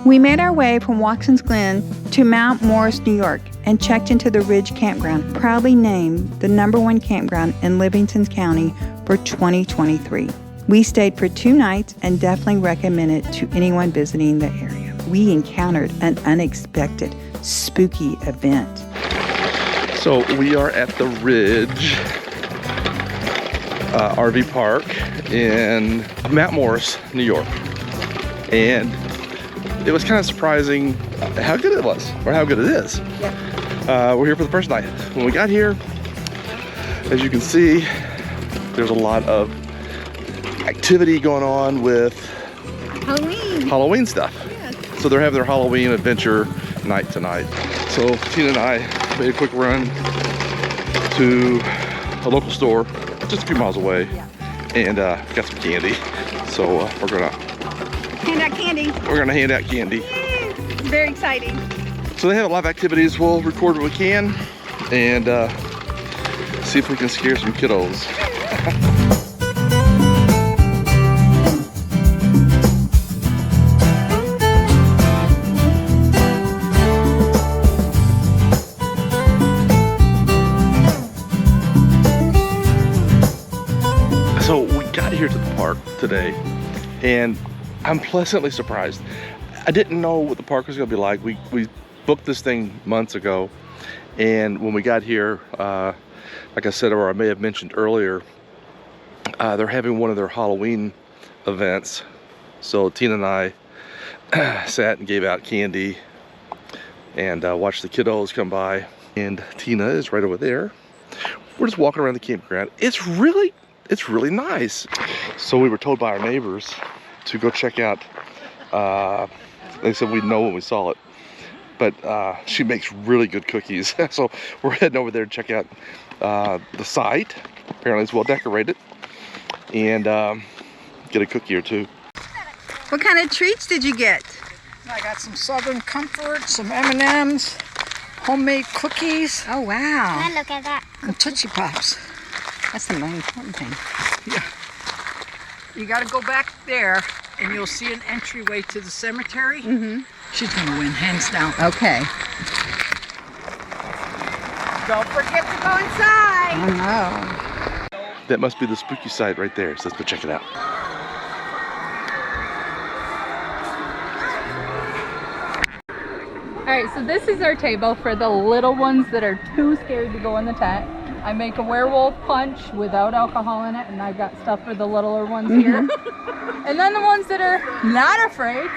We made our way from Watson's Glen to Mount Morris, New York, and checked into the Ridge Campground, proudly named the #1 campground in Livingston County for 2023. We stayed for 2 nights and definitely recommend it to anyone visiting the area. We encountered an unexpected, spooky event. So we are at the Ridge RV Park in Mount Morris, New York. And it was kind of surprising how good it was, or how good it is. Yeah. We're here for the first night. When we got here, as you can see, there's a lot of activity going on with Halloween stuff. Yes. So they're having their Halloween adventure night tonight. So Tina and I made a quick run to a local store just a few miles away, and got some candy. So we're gonna hand out candy. We're gonna hand out candy. Yay. Very exciting. So they have a lot of activities. We'll record what we can and see if we can scare some kiddos. So we got here to the park today, and I'm pleasantly surprised. I didn't know what the park was gonna be like. We booked this thing months ago, and when we got here, like I said, or I may have mentioned earlier, they're having one of their Halloween events. So Tina and I sat and gave out candy and watched the kiddos come by. And Tina is right over there. We're just walking around the campground. It's really nice. So we were told by our neighbors to go check out, they said we'd know when we saw it, but she makes really good cookies. So we're heading over there to check out the site. Apparently it's well decorated, and get a cookie or two. What kind of treats did you get? I got some Southern Comfort, some M&Ms, homemade cookies. Oh, wow. Can I look at that? And Tootsie Pops. That's the most important thing. Yeah. You got to go back there, and you'll see an entryway to the cemetery. Mm-hmm. She's going to win, hands down. Okay. Don't forget to go inside. Oh, no. That must be the spooky site right there, so let's go check it out. Alright, so this is our table for the little ones that are too scared to go in the tent. I make a werewolf punch without alcohol in it, and I've got stuff for the littler ones here. And then the ones that are not afraid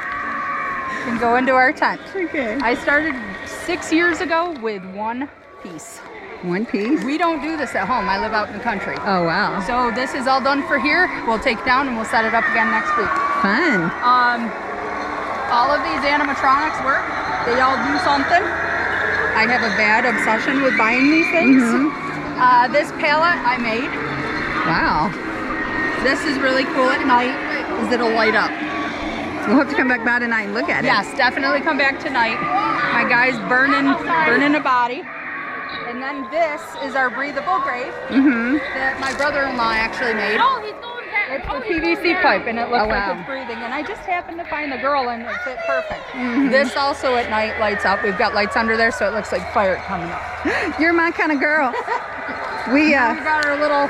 can go into our tent. Okay. I started 6 years ago with 1 piece. 1 piece? We don't do this at home. I live out in the country. Oh, wow. So this is all done for here. We'll take it down and we'll set it up again next week. Fun. All of these animatronics work. They all do something. I have a bad obsession with buying these things. This palette I made. Wow. This is really cool at night because it'll light up. We'll have to come back by tonight and look at it. Yes, definitely come back tonight. My guy's burning a body. And then this is our breathable grave that my brother-in-law actually made. Oh, he's going back. It's a PVC pipe, and it looks Oh, wow. like it's breathing. And I just happened to find the girl, and it fit perfect. This also at night lights up. We've got lights under there, so it looks like fire coming up. You're my kind of girl. We got our little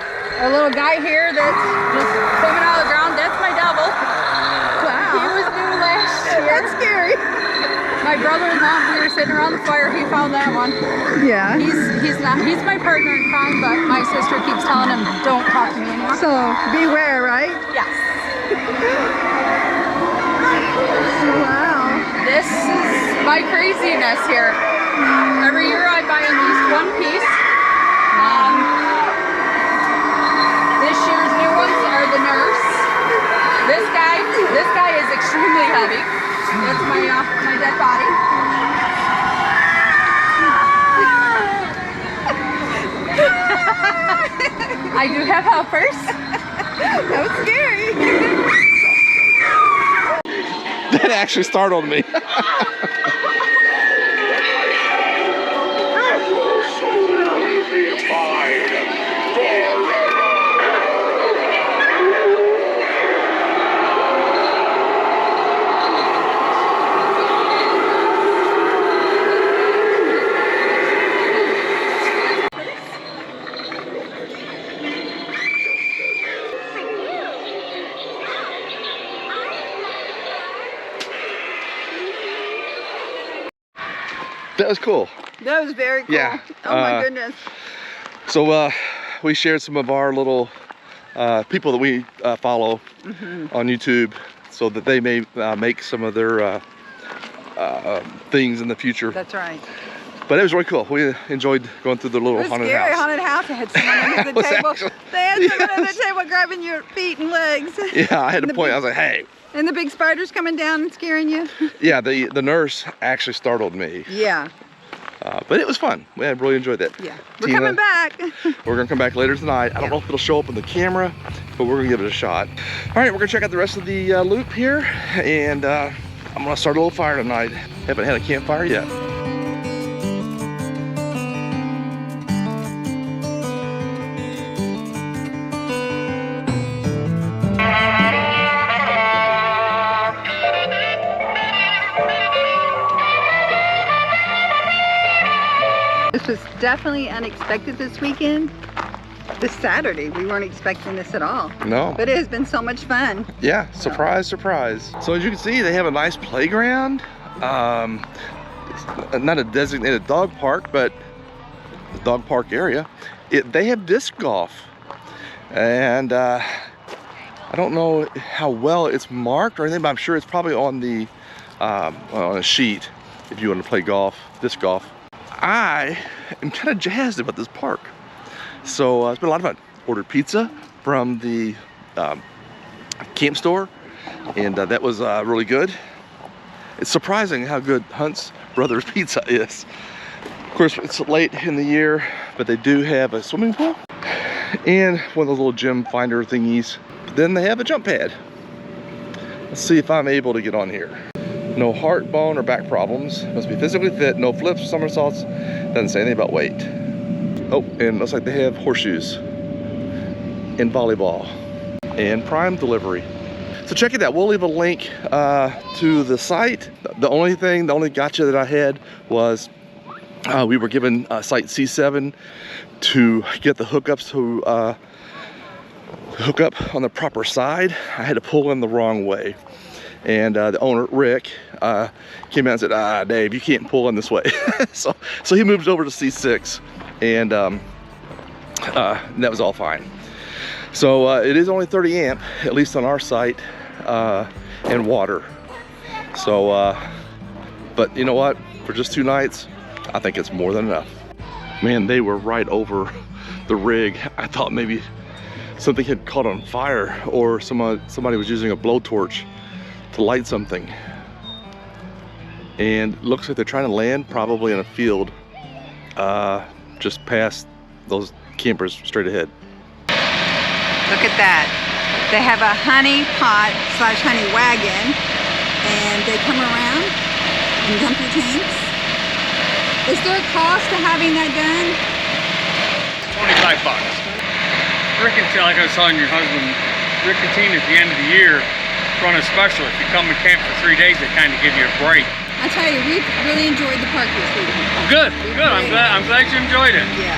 guy here that's just coming out of the ground. That's my devil. Wow. He was new last year. That's scary. My brother-in-law, we were sitting around the fire. He found that one. Yeah. He's my partner in crime, but my sister keeps telling him, "Don't talk to me anymore." So beware, right? Yes. Wow. This is my craziness here. Every year I buy at least 1 piece. This year's new ones are the nurse. This guy is extremely heavy. That's my dead body. I do have helpers. That was scary. That actually startled me. That was cool. That was very cool. Yeah. Oh my goodness. So we shared some of our little people that we follow on YouTube, so that they may make some of their things in the future. That's right. But it was really cool. We enjoyed going through the little It was haunted scary house. haunted house. They had someone under the Was table. actually- They had someone under the table grabbing your feet and legs. Yeah, I had And to the point. big- I was like, hey. And the big spiders coming down and scaring you. Yeah, the nurse actually startled me. Yeah. But it was fun. We had really enjoyed that. Yeah. We're Tina, coming back. We're gonna come back later tonight. I don't know if it'll show up on the camera, but we're gonna give it a shot. All right, we're gonna check out the rest of the loop here, and I'm gonna start a little fire tonight. Haven't had a campfire yet. This was definitely unexpected this weekend. This Saturday, we weren't expecting this at all. No. But it has been so much fun. Yeah, surprise, surprise. So as you can see, they have a nice playground. It's not a designated dog park, but the dog park area. They have disc golf. And I don't know how well it's marked or anything, but I'm sure it's probably on the on a sheet if you want to play golf, disc golf. I am kind of jazzed about this park. So it's been a lot of fun. Ordered pizza from the camp store, and that was really good. It's surprising how good Hunt's Brothers Pizza is. Of course, it's late in the year, but they do have a swimming pool and one of those little gym finder thingies. But then they have a jump pad. Let's see if I'm able to get on here. No heart, bone, or back problems. Must be physically fit. No flips, somersaults. Doesn't say anything about weight. Oh, and looks like they have horseshoes and volleyball and Prime delivery. So check it out. We'll leave a link to the site. The only gotcha that I had was we were given site C7 to get the hookups to hook up on the proper side. I had to pull in the wrong way. And the owner, Rick, came out and said, Dave, you can't pull in this way. so he moved over to C6, and that was all fine. So it is only 30 amp, at least on our site, and water. So, but you know what? For just 2 nights, I think it's more than enough. Man, they were right over the rig. I thought maybe something had caught on fire, or somebody was using a blowtorch to light something. And looks like they're trying to land probably in a field just past those campers straight ahead. Look at that. They have a honey pot / honey wagon, and they come around and dump your tanks. Is there a cost to having that done? $25. Rick and Tina, like I was telling your husband, Rick and Tina at the end of the year run a special. If you come and camp for 3 days, they kind of give you a break. I tell you, we've really enjoyed the park this weekend. Good, good. I'm glad you enjoyed it. Yeah.